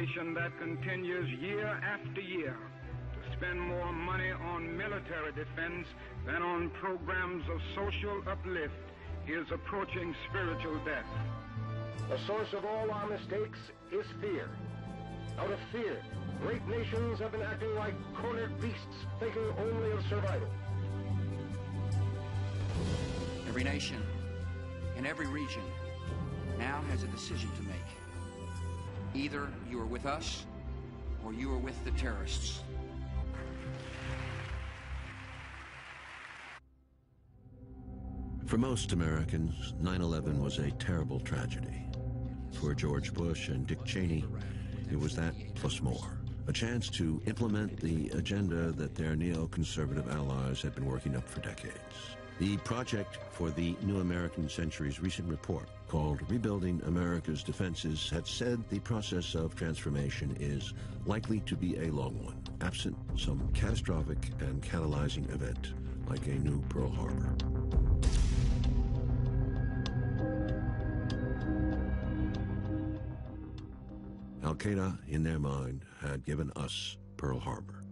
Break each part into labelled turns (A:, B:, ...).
A: nation that continues year after year to spend more money on military defense than on programs of social uplift is approaching spiritual death.
B: The source of all our mistakes is fear. Out of fear, great nations have been acting like cornered beasts, thinking only of survival.
C: Every nation in every region now has a decision to make. Either you are with us or you are with the terrorists.
D: For most Americans, 9/11 was a terrible tragedy. For George Bush and Dick Cheney, it was that plus more. A chance to implement the agenda that their neoconservative allies had been working up for decades. The project for the New American Century's recent report, called Rebuilding America's Defenses, had said the process of transformation is likely to be a long one, absent some catastrophic and catalyzing event like a new Pearl Harbor. Al-Qaeda, in their mind, had given us Pearl Harbor.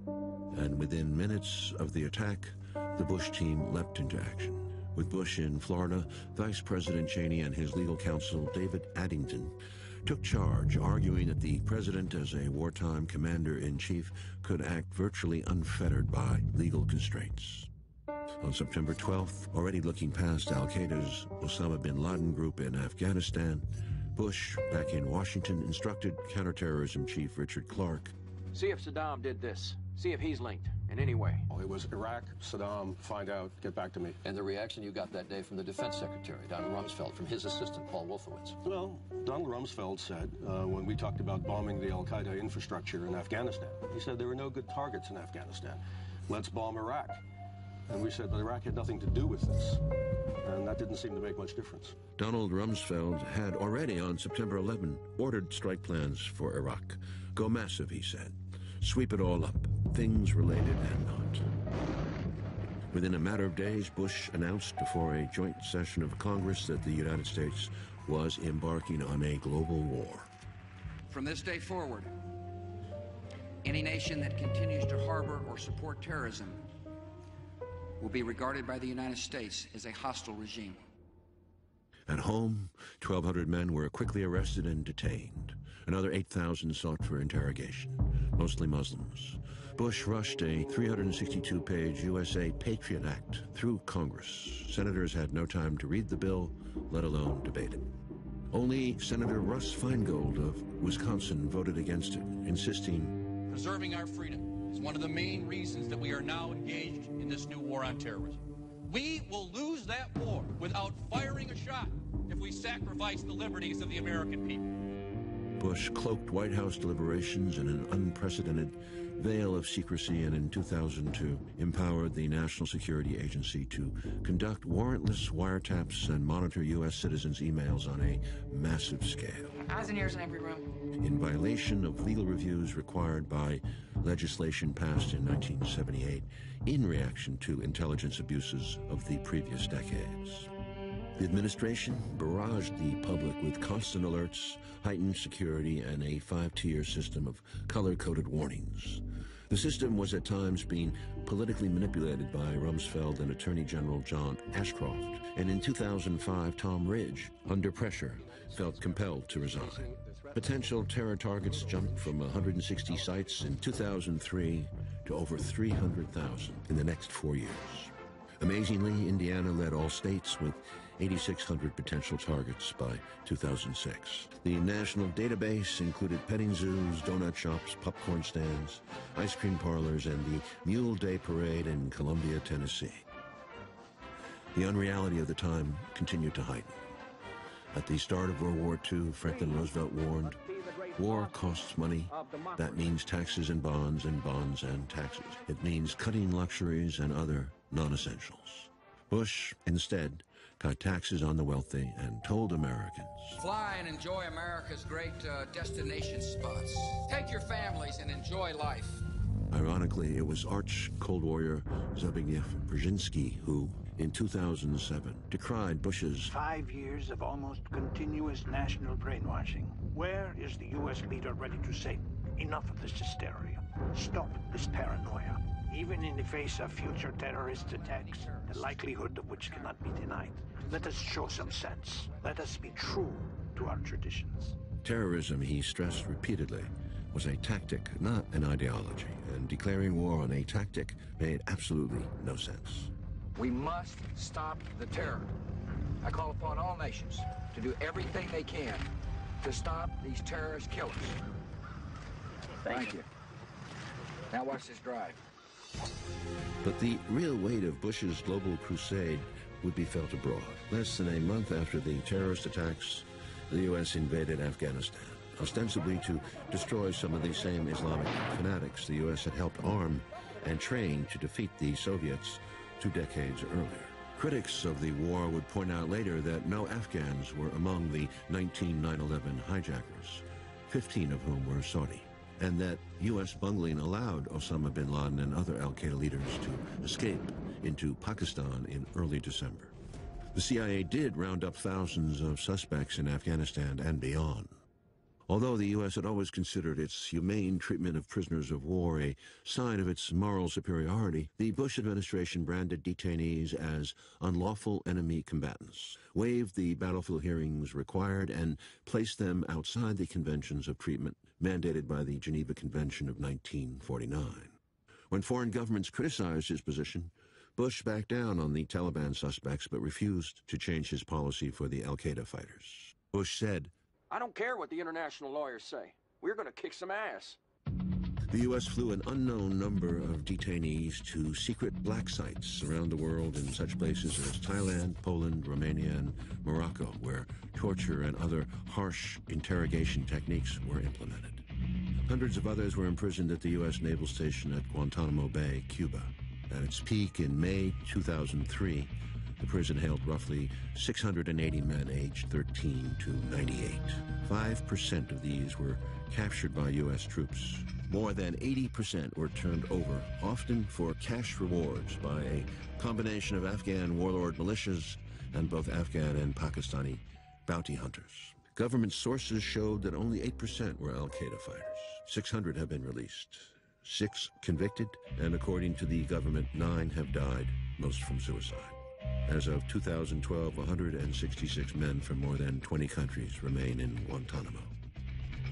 D: And within minutes of the attack, the Bush team leapt into action. With Bush in Florida, Vice President Cheney and his legal counsel, David Addington, took charge, arguing that the president, as a wartime commander-in-chief, could act virtually unfettered by legal constraints. On September 12th, already looking past Al-Qaeda's Osama bin Laden group in Afghanistan, Bush, back in Washington, instructed counterterrorism chief Richard Clarke,
E: "See if Saddam did this. See if he's linked in any way."
F: It was Iraq, Saddam, find out, get back to me.
G: And the reaction you got that day from the defense secretary, Donald Rumsfeld, from his assistant, Paul Wolfowitz?
F: Well, Donald Rumsfeld said, when we talked about bombing the Al-Qaeda infrastructure in Afghanistan, he said there were no good targets in Afghanistan. Let's bomb Iraq. And we said, but Iraq had nothing to do with this. And that didn't seem to make much difference.
D: Donald Rumsfeld had already, on September 11, ordered strike plans for Iraq. Go massive, he said. Sweep it all up, things related and not. Within a matter of days, Bush announced before a joint session of Congress that the United States was embarking on a global war.
C: From this day forward, any nation that continues to harbor or support terrorism will be regarded by the United States as a hostile regime.
D: At home, 1,200 men were quickly arrested and detained. Another 8,000 sought for interrogation, mostly Muslims. Bush rushed a 362-page USA Patriot Act through Congress. Senators had no time to read the bill, let alone debate it. Only Senator Russ Feingold of Wisconsin voted against it, insisting,
H: "Preserving our freedom is one of the main reasons that we are now engaged in this new war on terrorism. We will lose that war without firing a shot if we sacrifice the liberties of the American people."
D: Bush cloaked White House deliberations in an unprecedented veil of secrecy and in 2002 empowered the National Security Agency to conduct warrantless wiretaps and monitor U.S. citizens' emails on a massive scale.
I: Eyes and ears in every room.
D: In violation of legal reviews required by legislation passed in 1978 in reaction to intelligence abuses of the previous decades. The administration barraged the public with constant alerts, heightened security, and a 5-tier system of color-coded warnings. The system was at times being politically manipulated by Rumsfeld and Attorney General John Ashcroft. And in 2005, Tom Ridge, under pressure, felt compelled to resign. Potential terror targets jumped from 160 sites in 2003 to over 300,000 in the next 4 years. Amazingly, Indiana led all states with 8,600 potential targets by 2006. The national database included petting zoos, donut shops, popcorn stands, ice cream parlors, and the Mule Day Parade in Columbia, Tennessee. The unreality of the time continued to heighten. At the start of World War II, Franklin Roosevelt warned, "War costs money. That means taxes and bonds and taxes. It means cutting luxuries and other non-essentials." Bush, instead, cut taxes on the wealthy and told Americans,
C: "Fly and enjoy America's great destination spots. Take your families and enjoy life."
D: Ironically, it was arch-Cold Warrior Zbigniew Brzezinski who, in 2007, decried Bush's
J: 5 years of almost continuous national brainwashing.
I: Where is the U.S. leader ready to say, enough of this hysteria? Stop this paranoia. Even in the face of future terrorist attacks, the likelihood of which cannot be denied. Let us show some sense. Let us be true to our traditions.
D: Terrorism, he stressed repeatedly, was a tactic, not an ideology, and declaring war on a tactic made absolutely no sense.
C: We must stop the terror. I call upon all nations to do everything they can to stop these terrorist killers. Thank you. Now watch this drive.
D: But the real weight of Bush's global crusade would be felt abroad. Less than a month after the terrorist attacks, the U.S. invaded Afghanistan, ostensibly to destroy some of the same Islamic fanatics the U.S. had helped arm and train to defeat the Soviets 2 decades earlier. Critics of the war would point out later that no Afghans were among the 19 9/11 hijackers, 15 of whom were Saudi, and that U.S. bungling allowed Osama bin Laden and other al-Qaeda leaders to escape into Pakistan in early December. The CIA did round up thousands of suspects in Afghanistan and beyond. Although the U.S. had always considered its humane treatment of prisoners of war a sign of its moral superiority, the Bush administration branded detainees as unlawful enemy combatants, waived the battlefield hearings required, and placed them outside the conventions of treatment mandated by the Geneva Convention of 1949. When foreign governments criticized his position, Bush backed down on the Taliban suspects but refused to change his policy for the al-Qaeda fighters. Bush said,
E: I don't care what the international lawyers say. We're going to kick some ass.
D: The U.S. flew an unknown number of detainees to secret black sites around the world in such places as Thailand, Poland, Romania, and Morocco, where torture and other harsh interrogation techniques were implemented. Hundreds of others were imprisoned at the U.S. naval station at Guantanamo Bay, Cuba. At its peak in May 2003, the prison held roughly 680 men aged 13 to 98. 5% of these were captured by U.S. troops. More than 80% were turned over, often for cash rewards, by a combination of Afghan warlord militias and both Afghan and Pakistani bounty hunters. Government sources showed that only 8% were al-Qaeda fighters. 600 have been released. 6 convicted, and according to the government, 9 have died, most from suicide. As of 2012, 166 men from more than 20 countries remain in Guantanamo.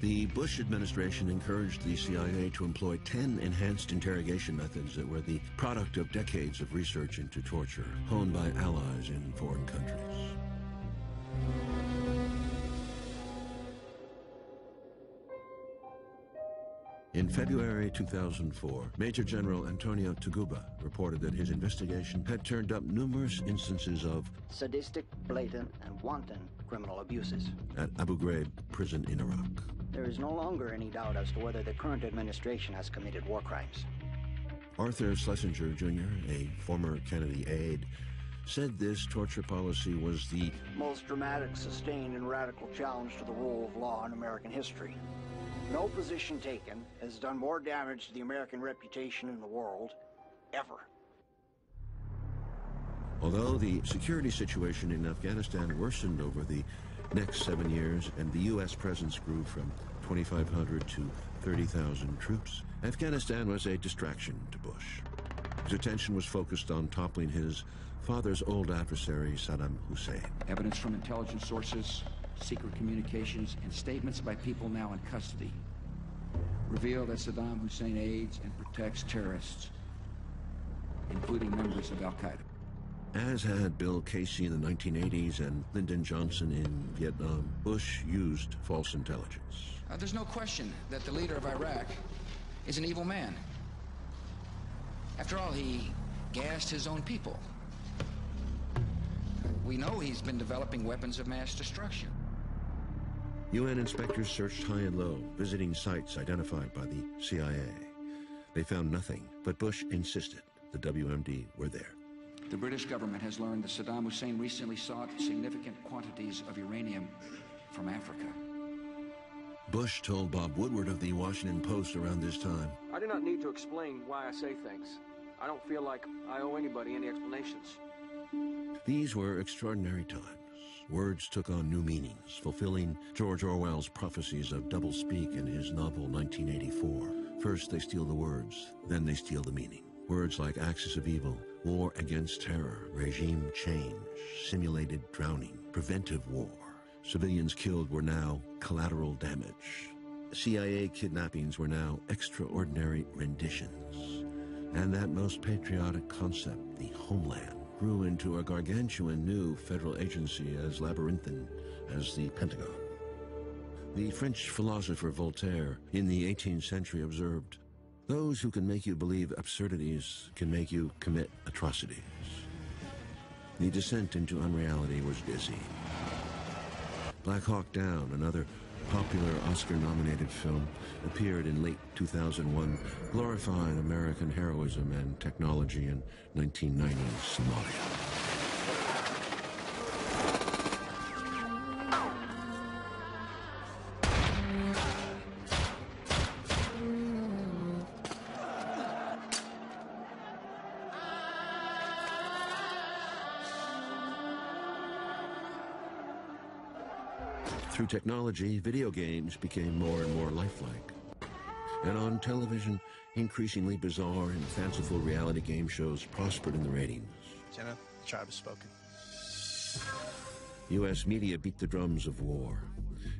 D: The Bush administration encouraged the CIA to employ 10 enhanced interrogation methods that were the product of decades of research into torture, honed by allies in foreign countries. In February 2004, Major General Antonio Taguba reported that his investigation had turned up numerous instances of
J: sadistic, blatant, and wanton criminal abuses
D: at Abu Ghraib prison in Iraq.
J: There is no longer any doubt as to whether the current administration has committed war crimes.
D: Arthur Schlesinger, Jr., a former Kennedy aide, said this torture policy was the
J: most dramatic, sustained, and radical challenge to the rule of law in American history. No position taken has done more damage to the American reputation in the world, ever.
D: Although the security situation in Afghanistan worsened over the next 7 years and the U.S. presence grew from 2,500 to 30,000 troops, Afghanistan was a distraction to Bush. His attention was focused on toppling his father's old adversary, Saddam Hussein.
C: Evidence from intelligence sources, secret communications, and statements by people now in custody reveal that Saddam Hussein aids and protects terrorists, including members of al-Qaeda.
D: As had Bill Casey in the 1980s and Lyndon Johnson in Vietnam, Bush used false intelligence.
C: There's no question that the leader of Iraq is an evil man. After all, he gassed his own people. We know he's been developing weapons of mass destruction.
D: UN inspectors searched high and low, visiting sites identified by the CIA. They found nothing, but Bush insisted the WMD were there.
C: The British government has learned that Saddam Hussein recently sought significant quantities of uranium from Africa.
D: Bush told Bob Woodward of the Washington Post around this time,
E: I do not need to explain why I say things. I don't feel like I owe anybody any explanations.
D: These were extraordinary times. words took on new meanings, fulfilling George Orwell's prophecies of doublespeak in his novel 1984. First they steal the words, then they steal the meaning. Words like axis of evil, war against terror, regime change, simulated drowning, preventive war. Civilians killed were now collateral damage. CIA kidnappings were now extraordinary renditions. And that most patriotic concept, the homeland, grew into a gargantuan new federal agency as labyrinthine as the Pentagon. The French philosopher Voltaire in the 18th century observed, "Those who can make you believe absurdities can make you commit atrocities." The descent into unreality was dizzy. Black Hawk Down, another popular Oscar-nominated film, appeared in late 2001, glorifying American heroism and technology in 1990s Somalia. Through technology, video games became more and more lifelike. And on television, increasingly bizarre and fanciful reality game shows prospered in the ratings.
K: Jenna, the tribe has spoken.
D: U.S. media beat the drums of war.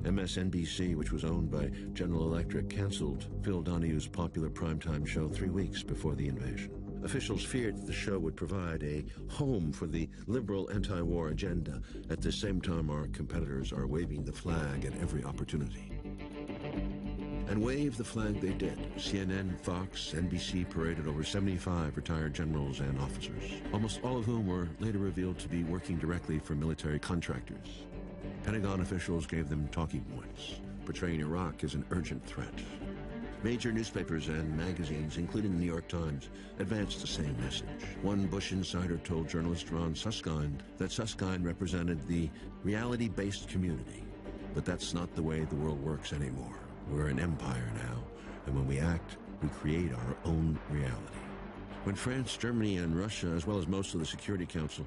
D: MSNBC, which was owned by General Electric, canceled Phil Donahue's popular primetime show 3 weeks before the invasion. Officials feared that the show would provide a home for the liberal anti-war agenda. At the same time, our competitors are waving the flag at every opportunity. And wave the flag they did. CNN, Fox, NBC paraded over 75 retired generals and officers, almost all of whom were later revealed to be working directly for military contractors. Pentagon officials gave them talking points, portraying Iraq as an urgent threat. Major newspapers and magazines, including the New York Times, advanced the same message. One Bush insider told journalist Ron Suskind that Suskind represented the reality-based community. But that's not the way the world works anymore. We're an empire now, and when we act, we create our own reality. When France, Germany, and Russia, as well as most of the Security Council,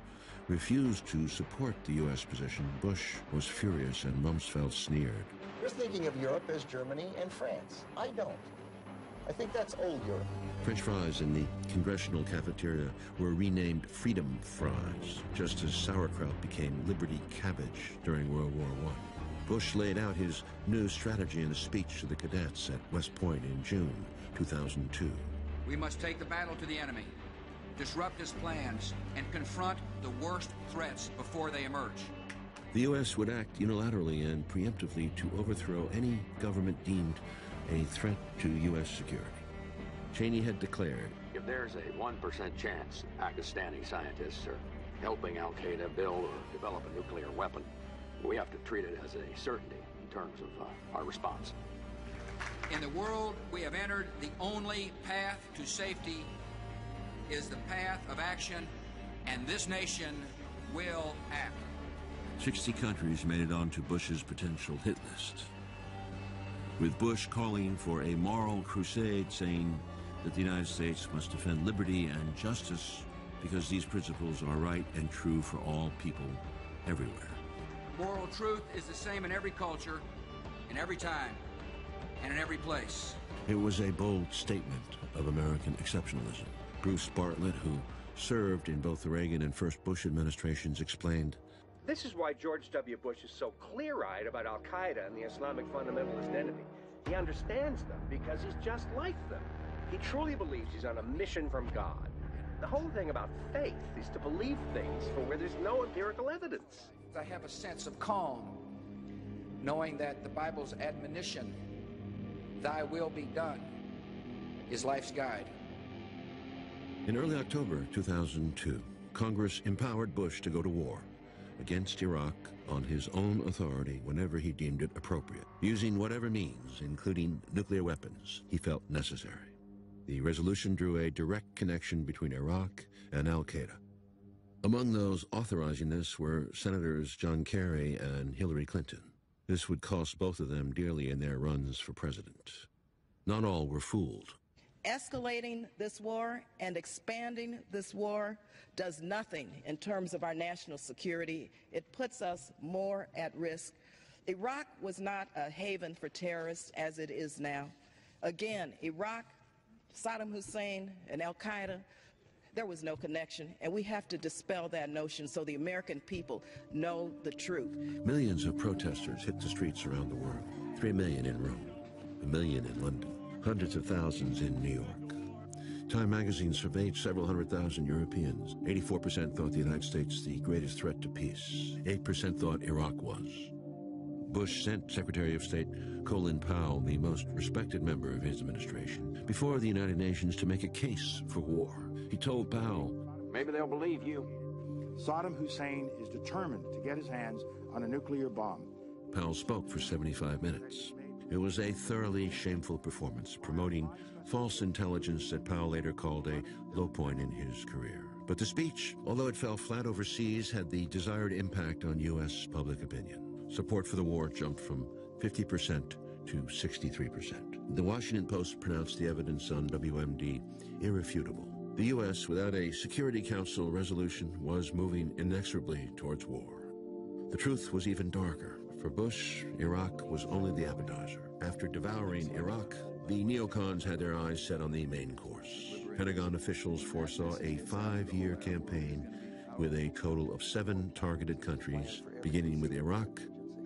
D: refused to support the U.S. position, Bush was furious and Rumsfeld sneered.
L: You're thinking of Europe as Germany and France. I don't. I think that's old Europe.
D: French fries in the congressional cafeteria were renamed Freedom Fries, just as sauerkraut became Liberty Cabbage during World War I. Bush laid out his new strategy in a speech to the cadets at West Point in June 2002.
C: We must take the battle to the enemy, disrupt his plans, and confront the worst threats before they emerge.
D: The U.S. would act unilaterally and preemptively to overthrow any government deemed a threat to U.S. security. Cheney had declared,
E: "If there's a 1% chance Pakistani scientists are helping al-Qaeda build or develop a nuclear weapon, we have to treat it as a certainty in terms of our response."
C: In the world we have entered, the only path to safety is the path of action, and this nation will act.
D: 60 countries made it onto Bush's potential hit list, with Bush calling for a moral crusade, saying that the United States must defend liberty and justice because these principles are right and true for all people everywhere.
C: Moral truth is the same in every culture, in every time, and in every place.
D: It was a bold statement of American exceptionalism. Bruce Bartlett, who served in both the Reagan and first Bush administrations, explained,
M: "This is why George W. Bush is so clear-eyed about al-Qaeda and the Islamic fundamentalist entity. He understands them because he's just like them. He truly believes he's on a mission from God. The whole thing about faith is to believe things for where there's no empirical evidence."
C: I have a sense of calm, knowing that the Bible's admonition, "Thy will be done," is life's guide.
D: In early October 2002, Congress empowered Bush to go to war against Iraq on his own authority whenever he deemed it appropriate, using whatever means, including nuclear weapons, he felt necessary. The resolution drew a direct connection between Iraq and al-Qaeda. Among those authorizing this were Senators John Kerry and Hillary Clinton. This would cost both of them dearly in their runs for president. Not all were fooled.
N: Escalating this war and expanding this war does nothing in terms of our national security. It puts us more at risk. Iraq was not a haven for terrorists as it is now. Again, Iraq, Saddam Hussein, and al-Qaeda, there was no connection, and we have to dispel that notion so the American people know the truth.
D: Millions of protesters hit the streets around the world. 3 million in Rome, 1 million in London, hundreds of thousands in New York. Time magazine surveyed several 100,000 Europeans. 84% thought the United States the greatest threat to peace. 8% thought Iraq was. Bush sent Secretary of State Colin Powell, the most respected member of his administration, before the United Nations to make a case for war. He told Powell,
O: "Maybe they'll believe you."
P: Saddam Hussein is determined to get his hands on a nuclear bomb.
D: Powell spoke for 75 minutes. It was a thoroughly shameful performance, promoting false intelligence that Powell later called a low point in his career. But the speech, although it fell flat overseas, had the desired impact on U.S. public opinion. Support for the war jumped from 50% to 63%. The Washington Post pronounced the evidence on WMD irrefutable. The U.S., without a Security Council resolution, was moving inexorably towards war. The truth was even darker. For Bush, Iraq was only the appetizer. After devouring Iraq, the neocons had their eyes set on the main course. Pentagon officials foresaw a 5-year campaign with a total of 7 targeted countries, beginning with Iraq,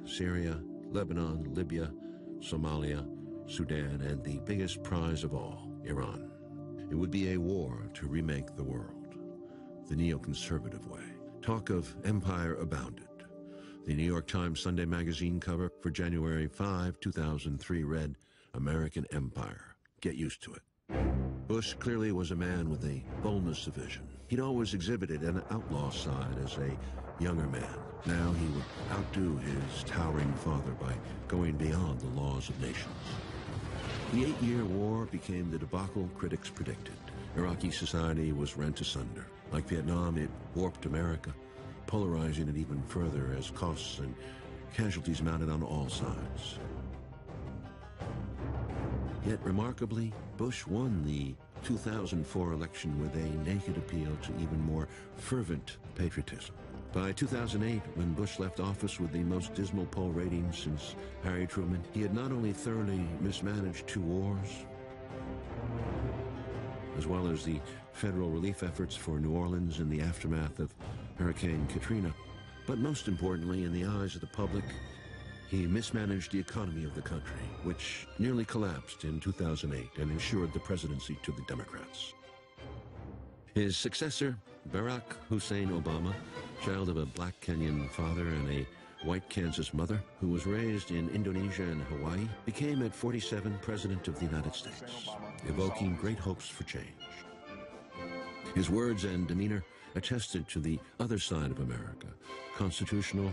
D: Syria, Lebanon, Libya, Somalia, Sudan, and the biggest prize of all, Iran. It would be a war to remake the world, the neoconservative way. Talk of empire abounded. The New York Times Sunday magazine cover for January 5, 2003 read, "American Empire. Get used to it." Bush clearly was a man with a boldness of vision. He'd always exhibited an outlaw side as a younger man. Now he would outdo his towering father by going beyond the laws of nations. The 8-year war became the debacle critics predicted. Iraqi society was rent asunder. Like Vietnam, it warped America, polarizing it even further as costs and casualties mounted on all sides. Yet, remarkably, Bush won the 2004 election with a naked appeal to even more fervent patriotism. By 2008, when Bush left office with the most dismal poll ratings since Harry Truman, he had not only thoroughly mismanaged 2 wars, as well as the federal relief efforts for New Orleans in the aftermath of Hurricane Katrina, but most importantly, in the eyes of the public, he mismanaged the economy of the country, which nearly collapsed in 2008 and ensured the presidency to the Democrats. His successor, Barack Hussein Obama, child of a black Kenyan father and a white Kansas mother, who was raised in Indonesia and Hawaii, became at 47 President of the United States, evoking great hopes for change. His words and demeanor attested to the other side of America, constitutional,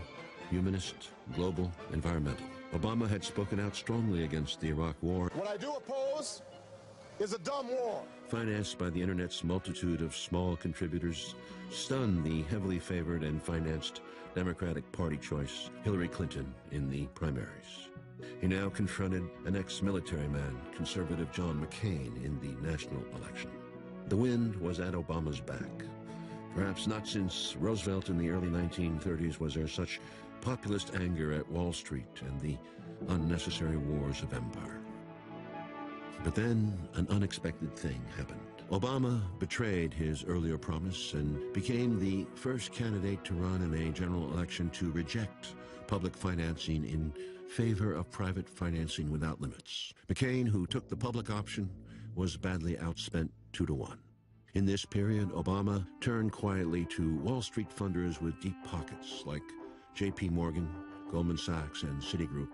D: humanist, global, environmental. Obama had spoken out strongly against the Iraq War.
Q: What I do oppose is a dumb war.
D: Financed by the Internet's multitude of small contributors, stunned the heavily favored and financed Democratic Party choice, Hillary Clinton, in the primaries. He now confronted an ex-military man, conservative John McCain, in the national election. The wind was at Obama's back. Perhaps not since Roosevelt in the early 1930s was there such populist anger at Wall Street and the unnecessary wars of empire. But then an unexpected thing happened. Obama betrayed his earlier promise and became the first candidate to run in a general election to reject public financing in favor of private financing without limits. McCain, who took the public option, was badly outspent 2-1. In this period, Obama turned quietly to Wall Street funders with deep pockets like J.P. Morgan, Goldman Sachs, and Citigroup,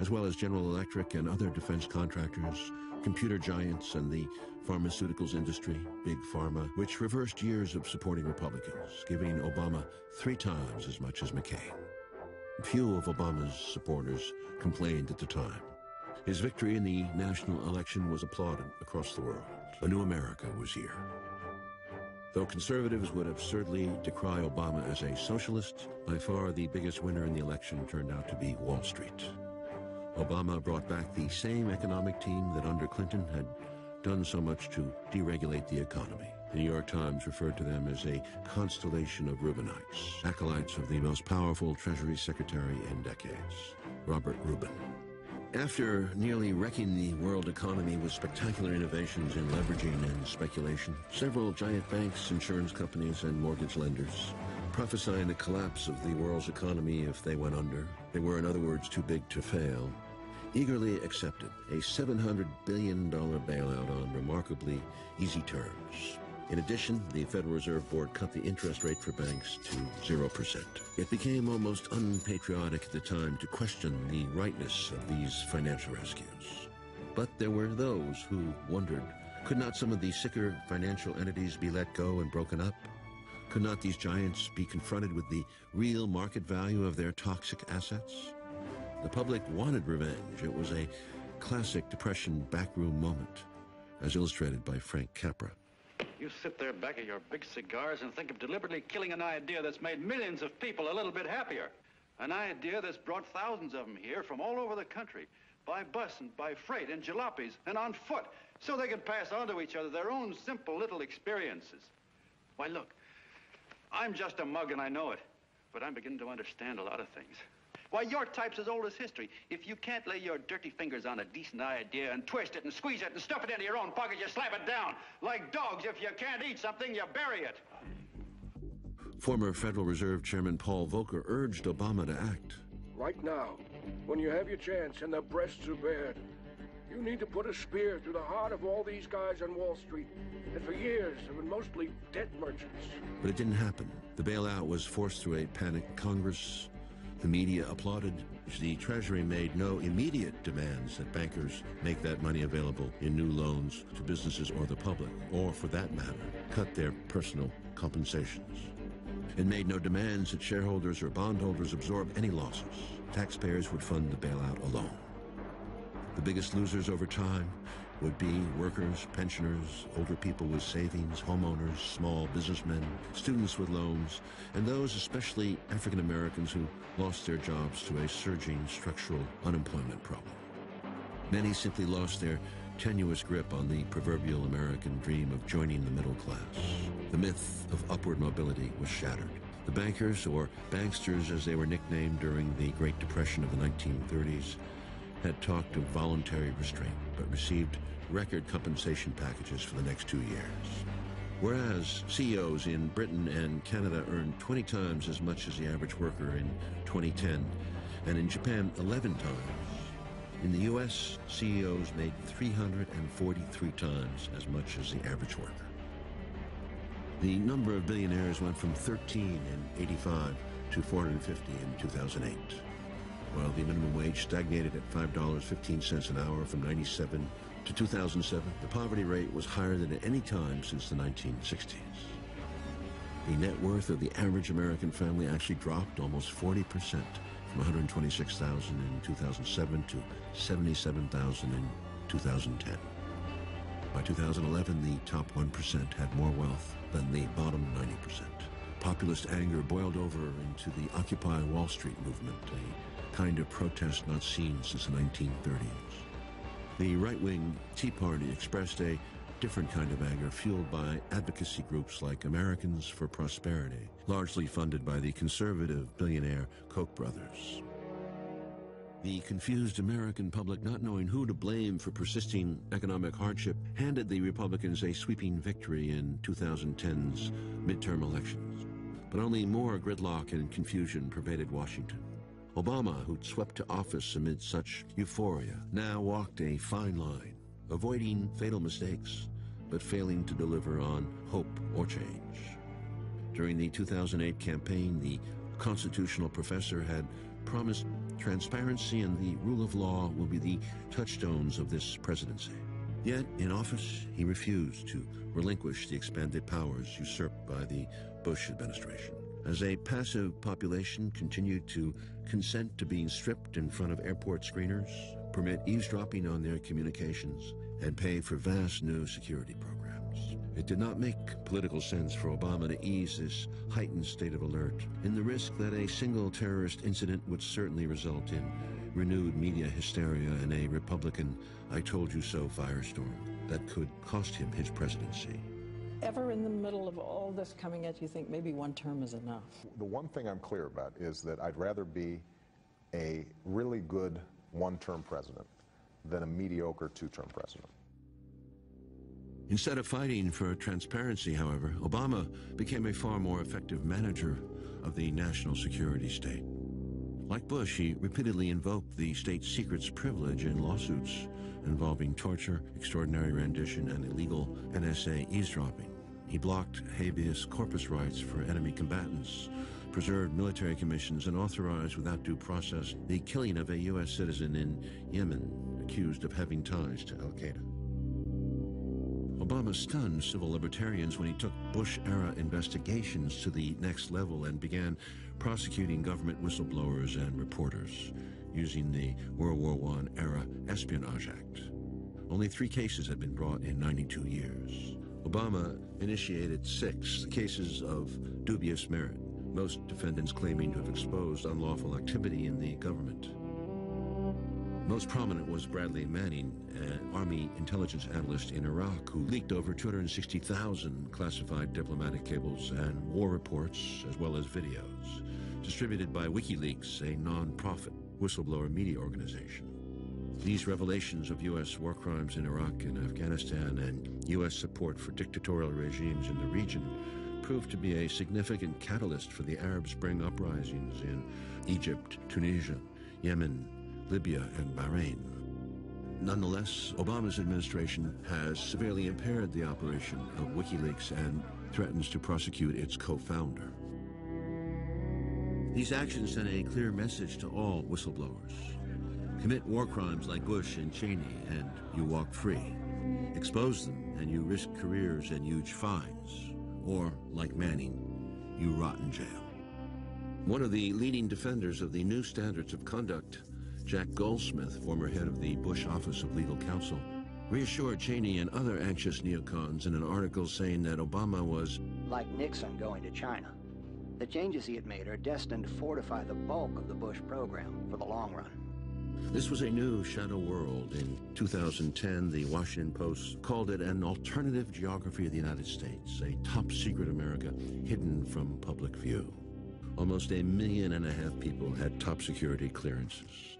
D: as well as General Electric and other defense contractors, computer giants, and the pharmaceuticals industry, Big Pharma, which reversed years of supporting Republicans, giving Obama 3 times as much as McCain. Few of Obama's supporters complained at the time. His victory in the national election was applauded across the world. A new America was here. Though conservatives would absurdly decry Obama as a socialist, by far the biggest winner in the election turned out to be Wall Street. Obama brought back the same economic team that under Clinton had done so much to deregulate the economy. The New York Times referred to them as a constellation of Reubenites, acolytes of the most powerful Treasury Secretary in decades, Robert Reuben. After nearly wrecking the world economy with spectacular innovations in leveraging and speculation, several giant banks, insurance companies, and mortgage lenders, prophesying the collapse of the world's economy if they went under, they were, in other words, too big to fail, eagerly accepted a $700 billion bailout on remarkably easy terms. In addition, the Federal Reserve Board cut the interest rate for banks to 0%. It became almost unpatriotic at the time to question the rightness of these financial rescues. But there were those who wondered, could not some of these sicker financial entities be let go and broken up? Could not these giants be confronted with the real market value of their toxic assets? The public wanted revenge. It was a classic Depression backroom moment, as illustrated by Frank Capra.
O: You sit there back of your big cigars and think of deliberately killing an idea that's made millions of people a little bit happier. An idea that's brought thousands of them here from all over the country, by bus and by freight and jalopies and on foot, so they can pass on to each other their own simple little experiences. Why, look, I'm just a mug and I know it, but I'm beginning to understand a lot of things. Why, your type's as old as history. If you can't lay your dirty fingers on a decent idea and twist it and squeeze it and stuff it into your own pocket, you slap it down. Like dogs, if you can't eat something, you bury it.
D: Former Federal Reserve Chairman Paul Volcker urged Obama to act.
R: Right now, when you have your chance and the breasts are bared, you need to put a spear through the heart of all these guys on Wall Street that for years have been mostly debt merchants.
D: But it didn't happen. The bailout was forced through a panicked Congress. The media applauded. The Treasury made no immediate demands that bankers make that money available in new loans to businesses or the public, or for that matter, cut their personal compensations. It made no demands that shareholders or bondholders absorb any losses. Taxpayers would fund the bailout alone. The biggest losers over time would be workers, pensioners, older people with savings, homeowners, small businessmen, students with loans, and those, especially African Americans, who lost their jobs to a surging structural unemployment problem. Many simply lost their tenuous grip on the proverbial American dream of joining the middle class. The myth of upward mobility was shattered. The bankers, or banksters as they were nicknamed during the Great Depression of the 1930s, had talked of voluntary restraint, but received record compensation packages for the next 2 years. Whereas CEOs in Britain and Canada earned 20 times as much as the average worker in 2010, and in Japan 11 times, in the U.S., CEOs made 343 times as much as the average worker. The number of billionaires went from 13 in 85 to 450 in 2008. While the minimum wage stagnated at $5.15 an hour from 1997 to 2007, the poverty rate was higher than at any time since the 1960s. The net worth of the average American family actually dropped almost 40%, from $126,000 in 2007 to $77,000 in 2010. By 2011, the top 1% had more wealth than the bottom 90%. Populist anger boiled over into the Occupy Wall Street movement, a kind of protest not seen since the 1930s. The right-wing Tea Party expressed a different kind of anger fueled by advocacy groups like Americans for Prosperity, largely funded by the conservative billionaire Koch brothers. The confused American public, not knowing who to blame for persisting economic hardship, handed the Republicans a sweeping victory in 2010's midterm elections. But only more gridlock and confusion pervaded Washington. Obama, who'd swept to office amid such euphoria, now walked a fine line, avoiding fatal mistakes, but failing to deliver on hope or change. During the 2008 campaign, the constitutional professor had promised transparency and the rule of law will be the touchstones of this presidency. Yet, in office, he refused to relinquish the expanded powers usurped by the Bush administration. As a passive population continued to consent to being stripped in front of airport screeners, permit eavesdropping on their communications, and pay for vast new security programs. It did not make political sense for Obama to ease this heightened state of alert in the risk that a single terrorist incident would certainly result in renewed media hysteria and a Republican "I told you so" firestorm. that could cost him his presidency.
S: Ever in the middle of all this coming at you think maybe one term is enough?
Q: The one thing I'm clear about is that I'd rather be a really good one-term president than a mediocre two-term president.
D: Instead of fighting for transparency, however, Obama became a far more effective manager of the national security state. Like Bush, he repeatedly invoked the state secrets privilege in lawsuits involving torture, extraordinary rendition, and illegal NSA eavesdropping. He blocked habeas corpus rights for enemy combatants, preserved military commissions, and authorized without due process the killing of a U.S. citizen in Yemen accused of having ties to al-Qaeda. Obama stunned civil libertarians when he took Bush-era investigations to the next level and began prosecuting government whistleblowers and reporters using the World War I-era Espionage Act. Only 3 cases had been brought in 92 years. Obama initiated 6 cases of dubious merit, most defendants claiming to have exposed unlawful activity in the government. Most prominent was Bradley Manning, an Army intelligence analyst in Iraq who leaked over 260,000 classified diplomatic cables and war reports, as well as videos, distributed by WikiLeaks, a non-profit whistleblower media organization. These revelations of U.S. war crimes in Iraq and Afghanistan and U.S. support for dictatorial regimes in the region proved to be a significant catalyst for the Arab Spring uprisings in Egypt, Tunisia, Yemen, Libya, and Bahrain. Nonetheless, Obama's administration has severely impaired the operation of WikiLeaks and threatens to prosecute its co-founder. These actions send a clear message to all whistleblowers. Commit war crimes like Bush and Cheney, and you walk free. Expose them, and you risk careers and huge fines. Or, like Manning, you rot in jail. One of the leading defenders of the new standards of conduct, Jack Goldsmith, former head of the Bush Office of Legal Counsel, reassured Cheney and other anxious neocons in an article saying that Obama was
J: like Nixon going to China. The changes he had made are destined to fortify the bulk of the Bush program for the long run.
D: This was a new shadow world. In 2010, the Washington Post called it an alternative geography of the United States, a top-secret America hidden from public view. Almost 1.5 million people had top-security clearances.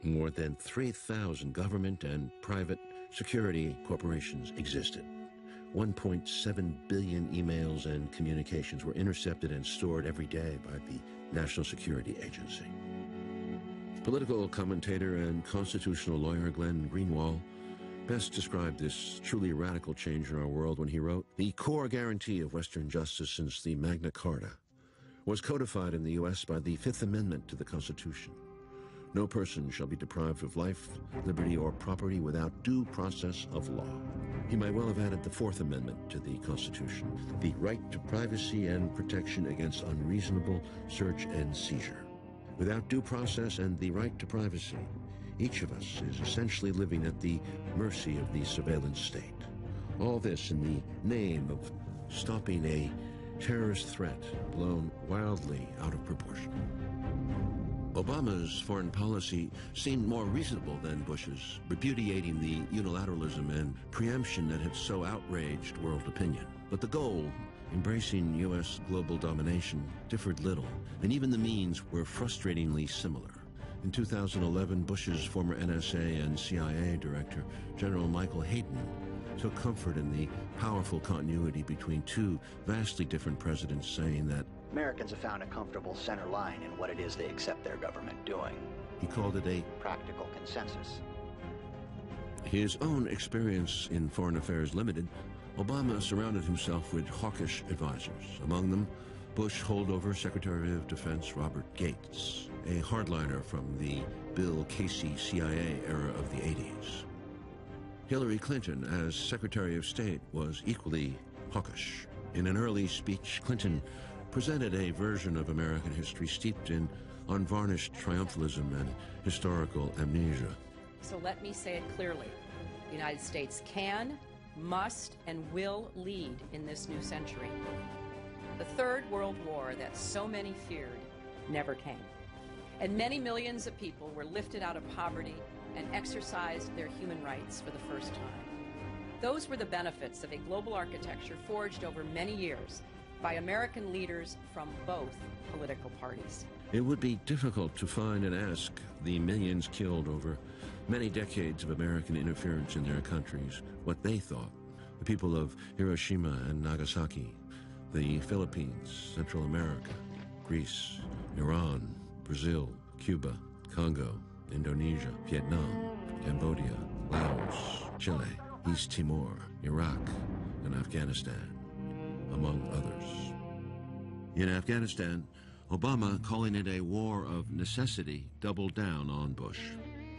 D: More than 3,000 government and private security corporations existed. 1.7 billion emails and communications were intercepted and stored every day by the National Security Agency. Political commentator and constitutional lawyer Glenn Greenwald best described this truly radical change in our world when he wrote, "The core guarantee of Western justice since the Magna Carta was codified in the U.S. by the Fifth Amendment to the Constitution. No person shall be deprived of life, liberty, or property without due process of law." He might well have added the Fourth Amendment to the Constitution, the right to privacy and protection against unreasonable search and seizure. Without due process and the right to privacy, each of us is essentially living at the mercy of the surveillance state. All this in the name of stopping a terrorist threat blown wildly out of proportion. Obama's foreign policy seemed more reasonable than Bush's, repudiating the unilateralism and preemption that had so outraged world opinion. But the goal, embracing U.S. global domination, differed little, and even the means were frustratingly similar. In 2011, Bush's former NSA and CIA director, General Michael Hayden, took comfort in the powerful continuity between 2 vastly different presidents, saying that
J: Americans have found a comfortable center line in what it is they accept their government doing.
D: He called it a
J: practical consensus.
D: His own experience in foreign affairs limited, Obama surrounded himself with hawkish advisors. Among them, Bush holdover Secretary of Defense Robert Gates, a hardliner from the Bill Casey CIA era of the 80s. Hillary Clinton, as Secretary of State, was equally hawkish. In an early speech, Clinton presented a version of American history steeped in unvarnished triumphalism and historical amnesia.
T: So let me say it clearly. The United States can, must, and will lead in this new century. The Third World War that so many feared never came. And many millions of people were lifted out of poverty and exercised their human rights for the first time. Those were the benefits of a global architecture forged over many years by American leaders from both political parties.
D: It would be difficult to find and ask the millions killed over many decades of American interference in their countries what they thought. The people of Hiroshima and Nagasaki, the Philippines, Central America, Greece, Iran, Brazil, Cuba, Congo, Indonesia, Vietnam, Cambodia, Laos, Chile, East Timor, Iraq, and Afghanistan, among others. In Afghanistan, Obama, calling it a war of necessity, doubled down on Bush.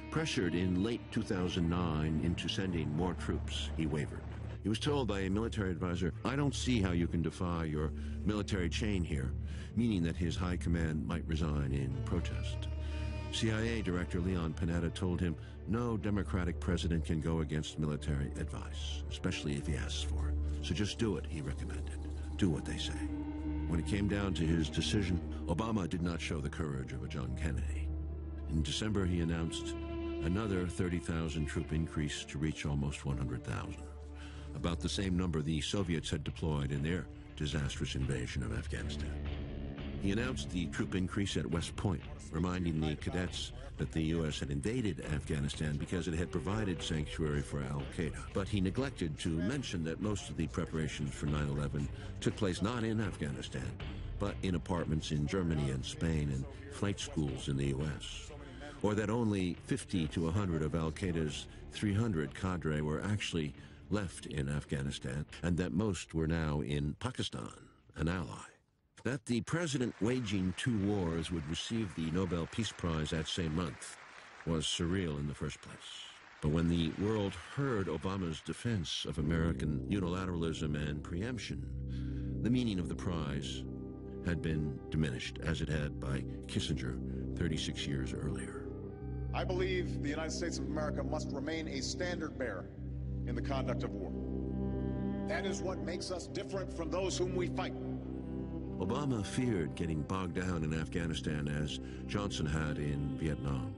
D: Pressured in late 2009 into sending more troops, he wavered. He was told by a military advisor, "I don't see how you can defy your military chain here," meaning that his high command might resign in protest. CIA Director Leon Panetta told him, "No Democratic president can go against military advice, especially if he asks for it. So just do it," he recommended. Do what they say. When it came down to his decision, Obama did not show the courage of a John Kennedy. In December, he announced another 30,000 troop increase to reach almost 100,000, about the same number the Soviets had deployed in their disastrous invasion of Afghanistan. He announced the troop increase at West Point, reminding the cadets that the U.S. had invaded Afghanistan because it had provided sanctuary for al-Qaeda. But he neglected to mention that most of the preparations for 9/11 took place not in Afghanistan, but in apartments in Germany and Spain and flight schools in the U.S., or that only 50 to 100 of al-Qaeda's 300 cadre were actually left in Afghanistan, and that most were now in Pakistan, an ally. That the president waging two wars would receive the Nobel Peace Prize that same month was surreal in the first place. But when the world heard Obama's defense of American unilateralism and preemption, the meaning of the prize had been diminished, as it had by Kissinger 36 years earlier.
Q: I believe the United States of America must remain a standard bearer in the conduct of war. That is what makes us different from those whom we fight.
D: Obama feared getting bogged down in Afghanistan as Johnson had in Vietnam.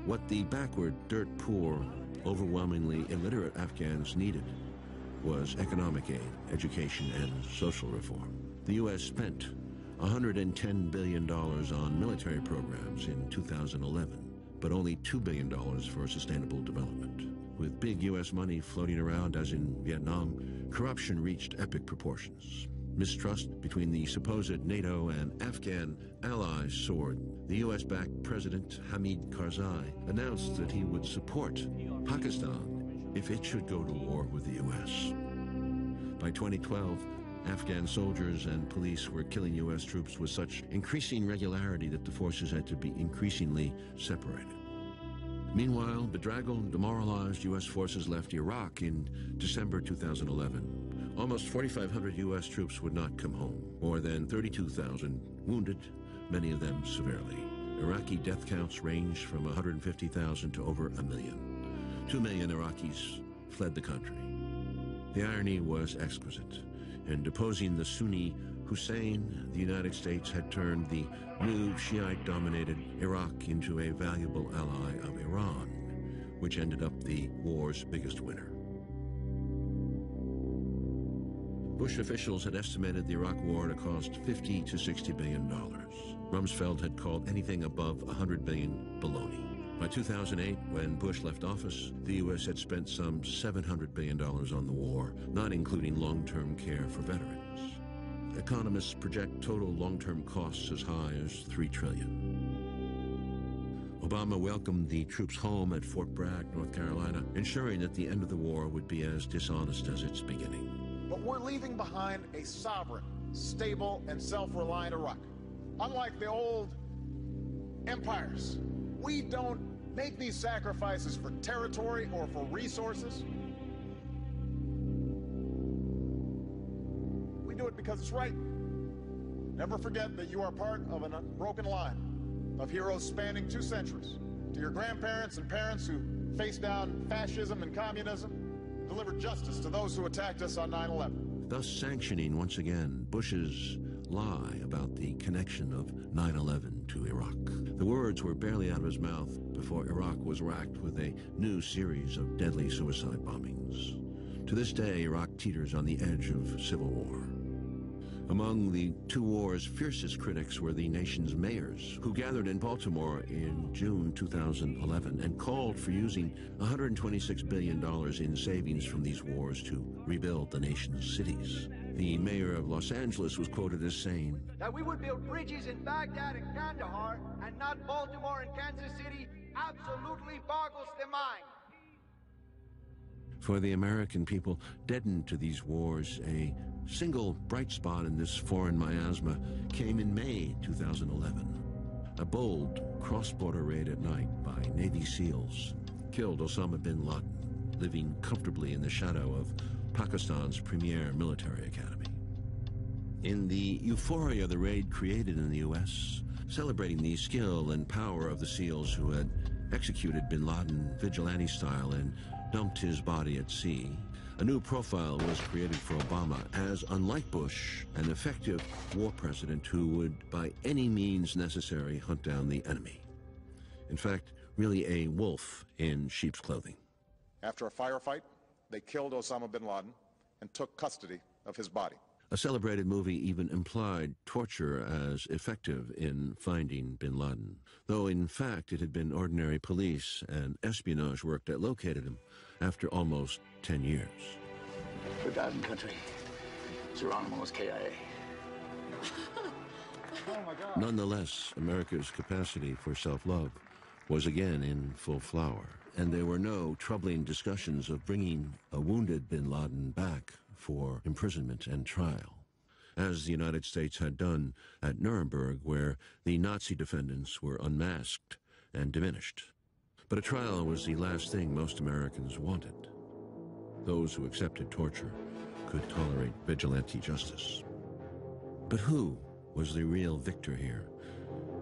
D: What the backward, dirt-poor, overwhelmingly illiterate Afghans needed was economic aid, education, and social reform. The U.S. spent $110 billion on military programs in 2011, but only $2 billion for sustainable development. With big U.S. money floating around as in Vietnam, corruption reached epic proportions. Mistrust between the supposed NATO and Afghan allies soared. The U.S.-backed President Hamid Karzai announced that he would support Pakistan if it should go to war with the U.S. By 2012, Afghan soldiers and police were killing U.S. troops with such increasing regularity that the forces had to be increasingly separated. Meanwhile, bedraggled, demoralized U.S. forces left Iraq in December 2011. Almost 4,500 U.S. troops would not come home. More than 32,000 wounded, many of them severely. Iraqi death counts ranged from 150,000 to over 1 million. 2 million Iraqis fled the country. The irony was exquisite. In deposing the Sunni Hussein, the United States had turned the new Shiite-dominated Iraq into a valuable ally of Iran, which ended up the war's biggest winner. Bush officials had estimated the Iraq war to cost $50 to $60 billion. Rumsfeld had called anything above $100 billion baloney. By 2008, when Bush left office, the U.S. had spent some $700 billion on the war, not including long-term care for veterans. Economists project total long-term costs as high as $3 trillion. Obama welcomed the troops home at Fort Bragg, North Carolina, ensuring that the end of the war would be as dishonest as its beginning.
Q: But we're leaving behind a sovereign, stable, and self-reliant Iraq. Unlike the old empires, we don't make these sacrifices for territory or for resources. We do it because it's right. Never forget that you are part of an unbroken line of heroes spanning 2 centuries. To your grandparents and parents who faced down fascism and communism, delivered justice to those who attacked us on 9/11.
D: Thus sanctioning once again Bush's lie about the connection of 9/11 to Iraq. The words were barely out of his mouth before Iraq was racked with a new series of deadly suicide bombings. To this day, Iraq teeters on the edge of civil war. Among the two war's fiercest critics were the nation's mayors, who gathered in Baltimore in June 2011 and called for using $126 billion in savings from these wars to rebuild the nation's cities. The mayor of Los Angeles was quoted as saying,
U: "That we would build bridges in Baghdad and Kandahar and not Baltimore and Kansas City absolutely boggles the mind."
D: For the American people, deadened to these wars, a single bright spot in this foreign miasma came in May 2011. A bold cross-border raid at night by Navy SEALs killed Osama bin Laden, living comfortably in the shadow of Pakistan's premier military academy. In the euphoria the raid created in the U.S., celebrating the skill and power of the SEALs who had executed bin Laden vigilante style and dumped his body at sea, a new profile was created for Obama as, unlike Bush, an effective war president who would, by any means necessary, hunt down the enemy. In fact, really a wolf in sheep's clothing.
Q: After a firefight, they killed Osama bin Laden and took custody of his body.
D: A celebrated movie even implied torture as effective in finding bin Laden, though in fact it had been ordinary police and espionage work that located him after almost 10 years.
V: Forgotten country. Geronimo was KIA.
D: Nonetheless, America's capacity for self-love was again in full flower, and there were no troubling discussions of bringing a wounded bin Laden back for imprisonment and trial, as the United States had done at Nuremberg, where the Nazi defendants were unmasked and diminished. But a trial was the last thing most Americans wanted. Those who accepted torture could tolerate vigilante justice. But who was the real victor here?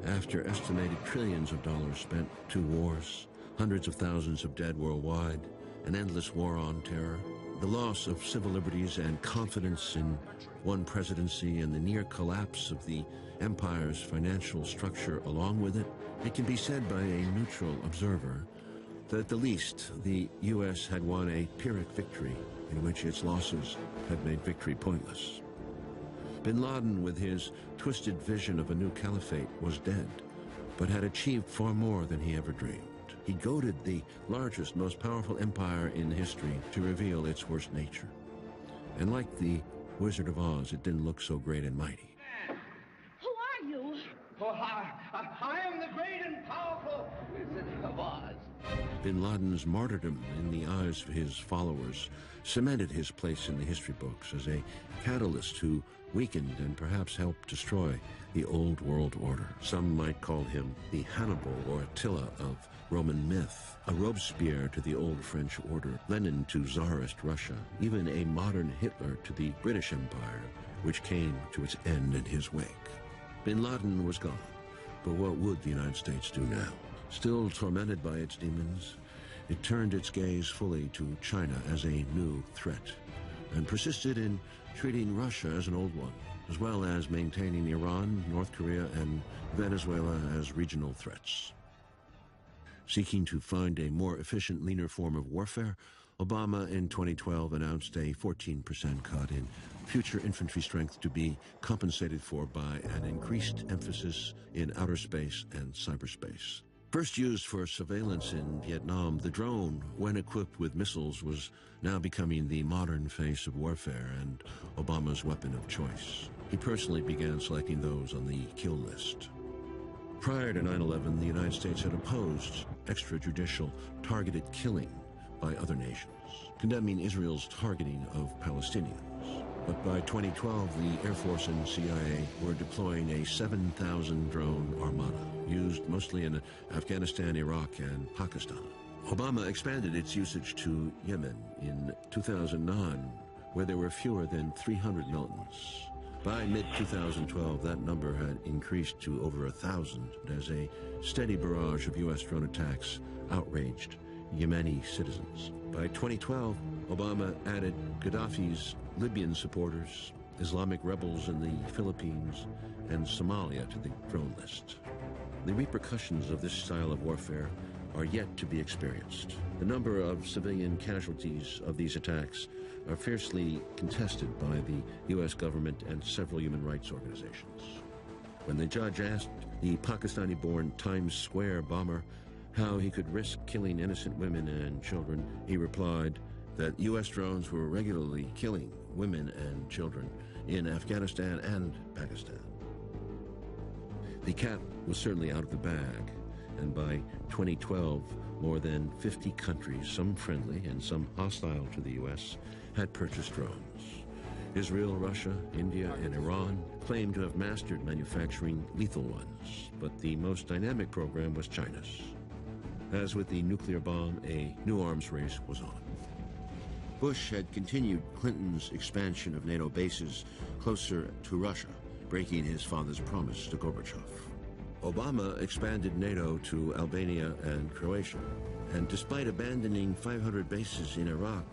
D: After estimated trillions of dollars spent, 2 wars, hundreds of thousands of dead worldwide, an endless war on terror, the loss of civil liberties and confidence in one presidency, and the near collapse of the empire's financial structure along with it, it can be said by a neutral observer that at the least the U.S. had won a Pyrrhic victory in which its losses had made victory pointless. Bin Laden, with his twisted vision of a new caliphate, was dead, but had achieved far more than he ever dreamed. He goaded the largest, most powerful empire in history to reveal its worst nature. And like the Wizard of Oz, it didn't look so great and mighty.
U: Who are you? Oh, I am the great and powerful Wizard of Oz.
D: Bin Laden's martyrdom in the eyes of his followers cemented his place in the history books as a catalyst who weakened and perhaps helped destroy the old world order. Some might call him the Hannibal or Attila of Roman myth, a Robespierre to the old French order, Lenin to Tsarist Russia, even a modern Hitler to the British Empire, which came to its end in his wake. Bin Laden was gone, but what would the United States do now? Still tormented by its demons, it turned its gaze fully to China as a new threat, and persisted in treating Russia as an old one, as well as maintaining Iran, North Korea, and Venezuela as regional threats. Seeking to find a more efficient, leaner form of warfare, Obama in 2012 announced a 14% cut in future infantry strength to be compensated for by an increased emphasis in outer space and cyberspace. First used for surveillance in Vietnam, the drone, when equipped with missiles, was now becoming the modern face of warfare and Obama's weapon of choice. He personally began selecting those on the kill list. Prior to 9/11, the United States had opposed extrajudicial targeted killing by other nations, condemning Israel's targeting of Palestinians. But by 2012, the Air Force and CIA were deploying a 7,000 drone armada, used mostly in Afghanistan, Iraq, and Pakistan. Obama expanded its usage to Yemen in 2009, where there were fewer than 300 militants. By mid-2012, that number had increased to over 1,000 as a steady barrage of U.S. drone attacks outraged Yemeni citizens. By 2012, Obama added Gaddafi's Libyan supporters, Islamic rebels in the Philippines, and Somalia to the drone list. The repercussions of this style of warfare are yet to be experienced. The number of civilian casualties of these attacks are fiercely contested by the U.S. government and several human rights organizations. When the judge asked the Pakistani-born Times Square bomber how he could risk killing innocent women and children, he replied that U.S. drones were regularly killing women and children in Afghanistan and Pakistan. The cat was certainly out of the bag, and by 2012, more than 50 countries, some friendly and some hostile to the U.S., had purchased drones. Israel, Russia, India, and Iran claimed to have mastered manufacturing lethal ones, but the most dynamic program was China's. As with the nuclear bomb, a new arms race was on. Bush had continued Clinton's expansion of NATO bases closer to Russia, breaking his father's promise to Gorbachev. Obama expanded NATO to Albania and Croatia, and despite abandoning 500 bases in Iraq,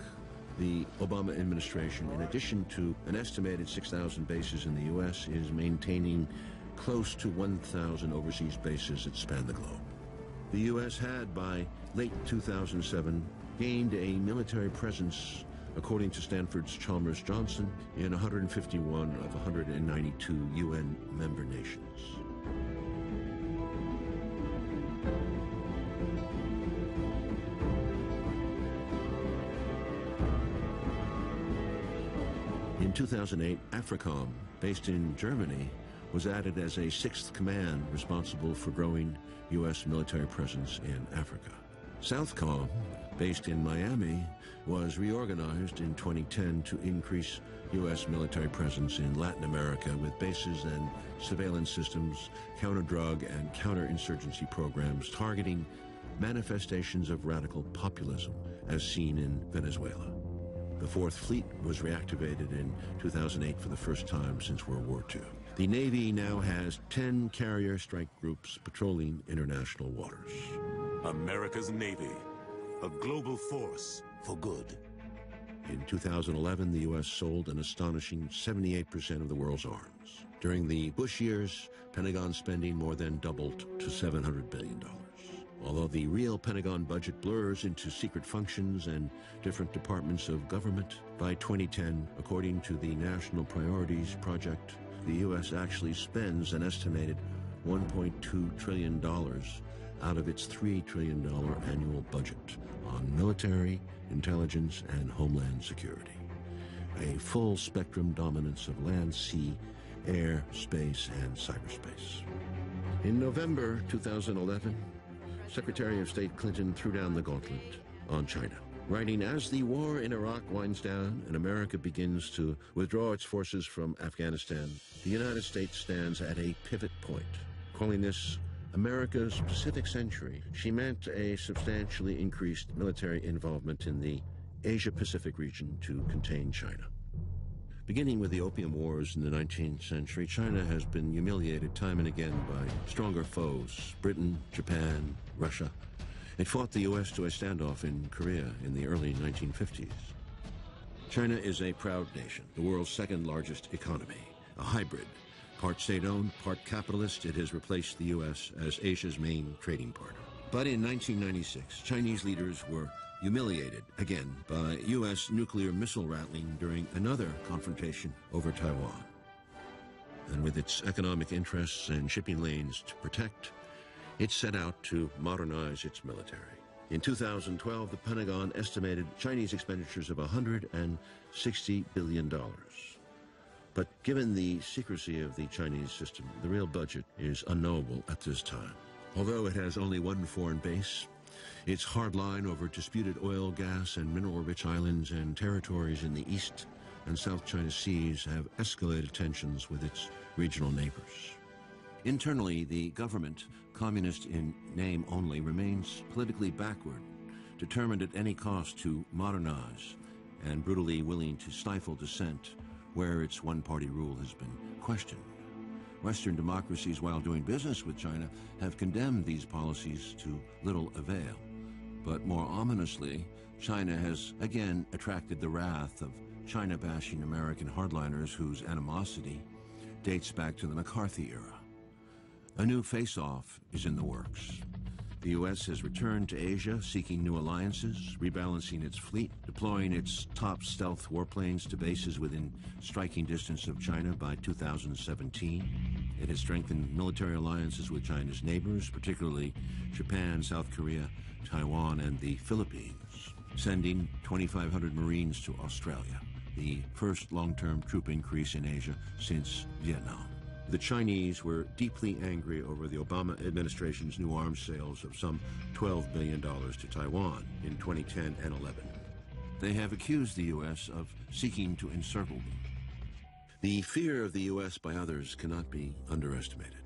D: the Obama administration, in addition to an estimated 6,000 bases in the U.S., is maintaining close to 1,000 overseas bases that span the globe. The U.S. had, by late 2007, gained a military presence, according to Stanford's Chalmers Johnson, in 151 of 192 UN member nations. In 2008, AFRICOM, based in Germany, was added as a sixth command responsible for growing U.S. military presence in Africa. SOUTHCOM, based in Miami, was reorganized in 2010 to increase U.S. military presence in Latin America with bases and surveillance systems, counter-drug and counter-insurgency programs targeting manifestations of radical populism, as seen in Venezuela. The Fourth Fleet was reactivated in 2008 for the first time since World War II. The Navy now has 10 carrier strike groups patrolling international waters.
A: America's Navy, a global force for good.
D: In 2011, the U.S. sold an astonishing 78% of the world's arms. During the Bush years, Pentagon spending more than doubled to $700 billion. Although the real Pentagon budget blurs into secret functions and different departments of government, by 2010, according to the National Priorities Project, the U.S. actually spends an estimated $1.2 trillion out of its $3 trillion annual budget on military, intelligence, and homeland security. A full spectrum dominance of land, sea, air, space, and cyberspace. In November 2011, Secretary of State Clinton threw down the gauntlet on China, writing, "As the war in Iraq winds down and America begins to withdraw its forces from Afghanistan, the United States stands at a pivot point." Calling this America's Pacific Century, she meant a substantially increased military involvement in the Asia-Pacific region to contain China. Beginning with the Opium Wars in the 19th century, China has been humiliated time and again by stronger foes, Britain, Japan, Russia. It fought the U.S. to a standoff in Korea in the early 1950s. China is a proud nation, the world's second largest economy, a hybrid. Part state-owned, part capitalist, it has replaced the U.S. as Asia's main trading partner. But in 1996, Chinese leaders were humiliated again by U.S. nuclear missile rattling during another confrontation over Taiwan. And with its economic interests and shipping lanes to protect, it set out to modernize its military. In 2012, the Pentagon estimated Chinese expenditures of $160 billion. But given the secrecy of the Chinese system, the real budget is unknowable at this time. Although it has only one foreign base, its hard line over disputed oil, gas, and mineral-rich islands and territories in the East and South China Seas have escalated tensions with its regional neighbors. Internally, the government, communist in name only, remains politically backward, determined at any cost to modernize, and brutally willing to stifle dissent where its one-party rule has been questioned. Western democracies, while doing business with China, have condemned these policies to little avail. But more ominously, China has again attracted the wrath of China-bashing American hardliners whose animosity dates back to the McCarthy era. A new face-off is in the works. The U.S. has returned to Asia, seeking new alliances, rebalancing its fleet, deploying its top stealth warplanes to bases within striking distance of China by 2017. It has strengthened military alliances with China's neighbors, particularly Japan, South Korea, Taiwan, and the Philippines, sending 2,500 Marines to Australia, the first long-term troop increase in Asia since Vietnam. The Chinese were deeply angry over the Obama administration's new arms sales of some $12 billion to Taiwan in 2010 and 11. They have accused the U.S. of seeking to encircle them. The fear of the U.S. by others cannot be underestimated.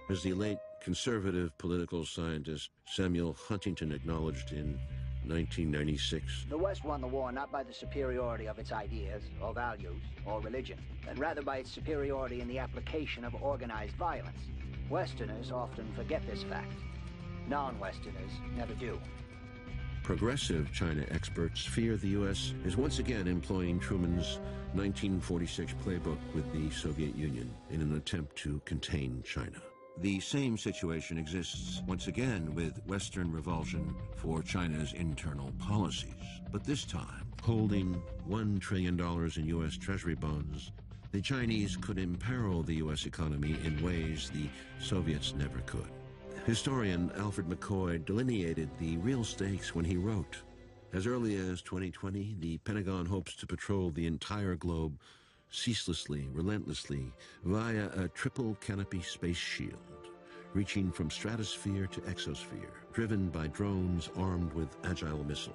D: As the late conservative political scientist Samuel Huntington acknowledged in 1996.
J: The West won the war not by the superiority of its ideas, or values, or religion, but rather by its superiority in the application of organized violence. Westerners often forget this fact. Non-Westerners never do.
D: Progressive China experts fear the U.S. is once again employing Truman's 1946 playbook with the Soviet Union in an attempt to contain China. The same situation exists once again with Western revulsion for China's internal policies. But this time, holding $1 trillion in U.S. Treasury bonds, the Chinese could imperil the U.S. economy in ways the Soviets never could. Historian Alfred McCoy delineated the real stakes when he wrote, "As early as 2020, the Pentagon hopes to patrol the entire globe ceaselessly, relentlessly, via a triple canopy space shield, reaching from stratosphere to exosphere, driven by drones armed with agile missiles.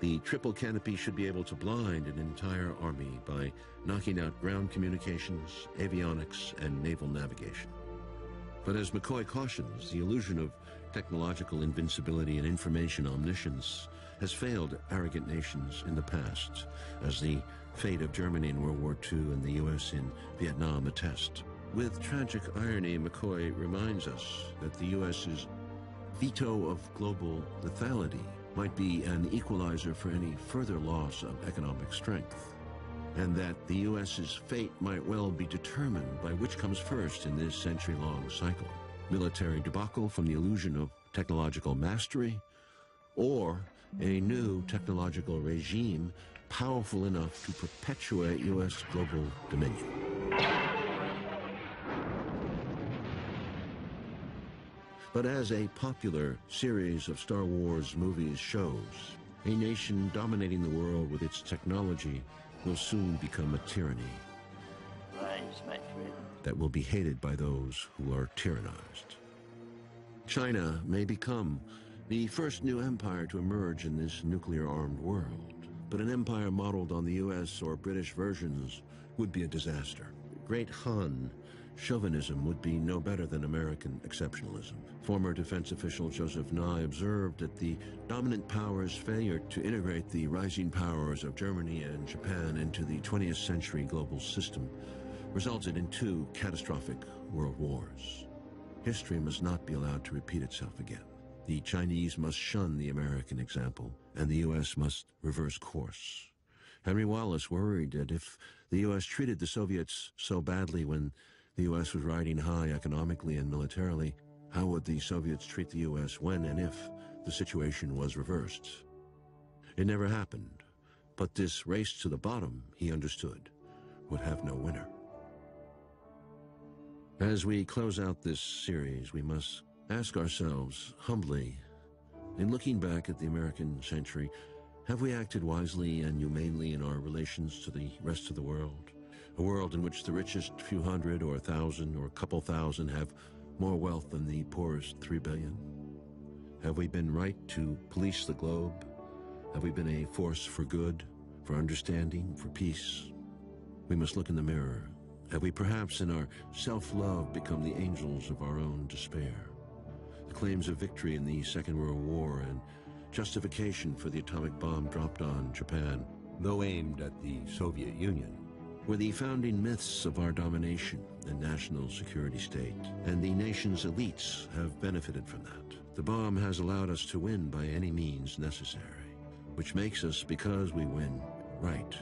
D: The triple canopy should be able to blind an entire army by knocking out ground communications, avionics, and naval navigation." But as McCoy cautions, the illusion of technological invincibility and information omniscience has failed arrogant nations in the past, as the fate of Germany in World War II and the U.S. in Vietnam attest. With tragic irony, McCoy reminds us that the U.S.'s veto of global lethality might be an equalizer for any further loss of economic strength, and that the U.S.'s fate might well be determined by which comes first in this century-long cycle: military debacle from the illusion of technological mastery, or a new technological regime powerful enough to perpetuate U.S. global dominion. But as a popular series of Star Wars movies shows, a nation dominating the world with its technology will soon become a tyranny that will be hated by those who are tyrannized. China may become the first new empire to emerge in this nuclear-armed world, but an empire modeled on the U.S. or British versions would be a disaster. Great Han chauvinism would be no better than American exceptionalism. Former defense official Joseph Nye observed that the dominant powers' failure to integrate the rising powers of Germany and Japan into the 20th century global system resulted in 2 catastrophic world wars. History must not be allowed to repeat itself again. The Chinese must shun the American example, and the U.S. must reverse course. Henry Wallace worried that if the U.S. treated the Soviets so badly when the U.S. was riding high economically and militarily, how would the Soviets treat the U.S. when and if the situation was reversed? It never happened, but this race to the bottom, he understood, would have no winner. As we close out this series, we must ask ourselves humbly, in looking back at the American century, have we acted wisely and humanely in our relations to the rest of the world? A world in which the richest few hundred or 1,000 or a couple thousand have more wealth than the poorest 3 billion? Have we been right to police the globe? Have we been a force for good, for understanding, for peace? We must look in the mirror. Have we perhaps in our self-love become the angels of our own despair? The claims of victory in the Second World War and justification for the atomic bomb dropped on Japan, though aimed at the Soviet Union, were the founding myths of our domination and national security state, and the nation's elites have benefited from that. The bomb has allowed us to win by any means necessary, which makes us, because we win, right,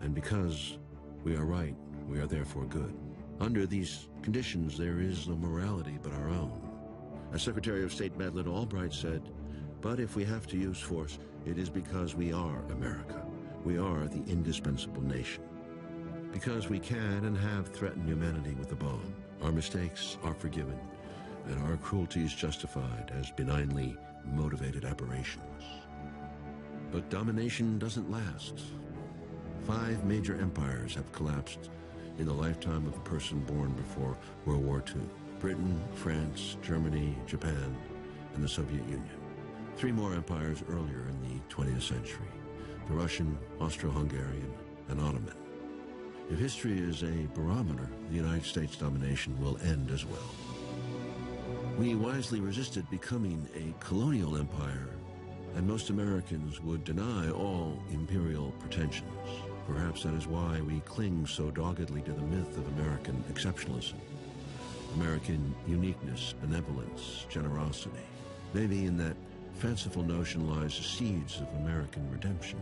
D: and because we are right, we are therefore good. Under these conditions, there is no morality but our own. As Secretary of State Madeleine Albright said, "But if we have to use force, it is because we are America. We are the indispensable nation. Because we can and have threatened humanity with a bomb, our mistakes are forgiven, and our cruelties justified as benignly motivated aberrations." But domination doesn't last. 5 major empires have collapsed in the lifetime of a person born before World War II. Britain, France, Germany, Japan, and the Soviet Union. 3 more empires earlier in the 20th century: the Russian, Austro-Hungarian, and Ottoman. If history is a barometer, the United States domination will end as well. We wisely resisted becoming a colonial empire, and most Americans would deny all imperial pretensions. Perhaps that is why we cling so doggedly to the myth of American exceptionalism, American uniqueness, benevolence, generosity. Maybe in that fanciful notion lies the seeds of American redemption,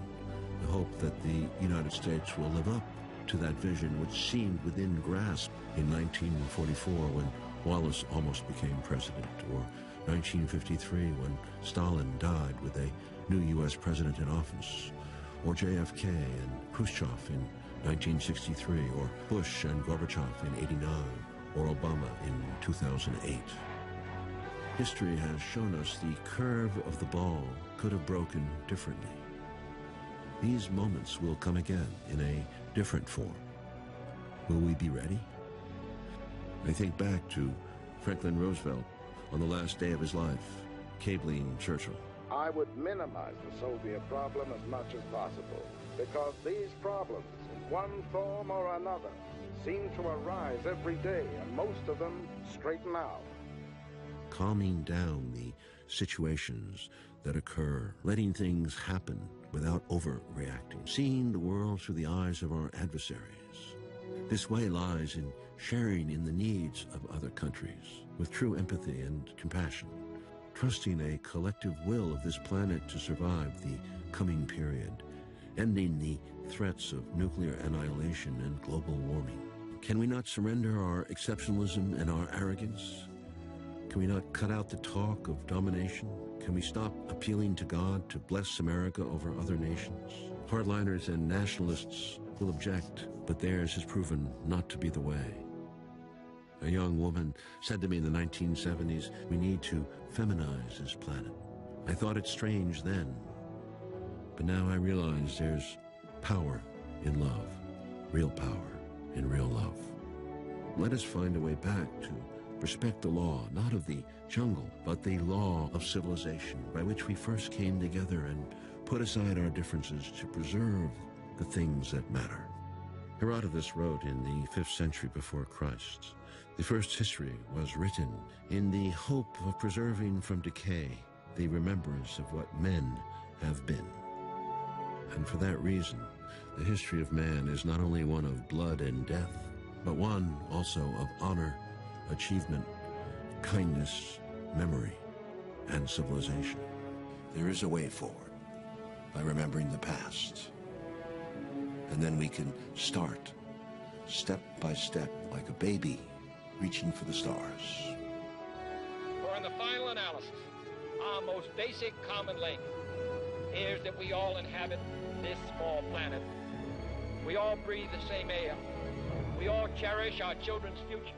D: the hope that the United States will live up to that vision which seemed within grasp in 1944 when Wallace almost became president, or 1953 when Stalin died with a new U.S. president in office, or JFK and Khrushchev in 1963, or Bush and Gorbachev in '89, or Obama in 2008. History has shown us the curve of the ball could have broken differently. These moments will come again in a different form. Will we be ready? I think back to Franklin Roosevelt on the last day of his life, cabling Churchill.
B: I would minimize the Soviet problem as much as possible, because these problems, in one form or another, seem to arise every day, and most of them straighten out.
D: Calming down the situations that occur, letting things happen without overreacting, seeing the world through the eyes of our adversaries. This way lies in sharing in the needs of other countries with true empathy and compassion, trusting a collective will of this planet to survive the coming period, ending the threats of nuclear annihilation and global warming. Can we not surrender our exceptionalism and our arrogance? Can we not cut out the talk of domination? Can we stop appealing to God to bless America over other nations? Hardliners and nationalists will object, but theirs has proven not to be the way. A young woman said to me in the 1970s, "We need to feminize this planet." I thought it strange then, but now I realize there's power in love, real power in real love. Let us find a way back to respect the law, not of the jungle, but the law of civilization, by which we first came together and put aside our differences to preserve the things that matter. Herodotus wrote in the 5th century before Christ, "The first history was written in the hope of preserving from decay the remembrance of what men have been." And for that reason, the history of man is not only one of blood and death, but one also of honor, achievement, kindness, memory, and civilization. There is a way forward by remembering the past. And then we can start, step by step, like a baby reaching for the stars.
G: For in the final analysis, our most basic common link is that we all inhabit this small planet. We all breathe the same air. We all cherish our children's future.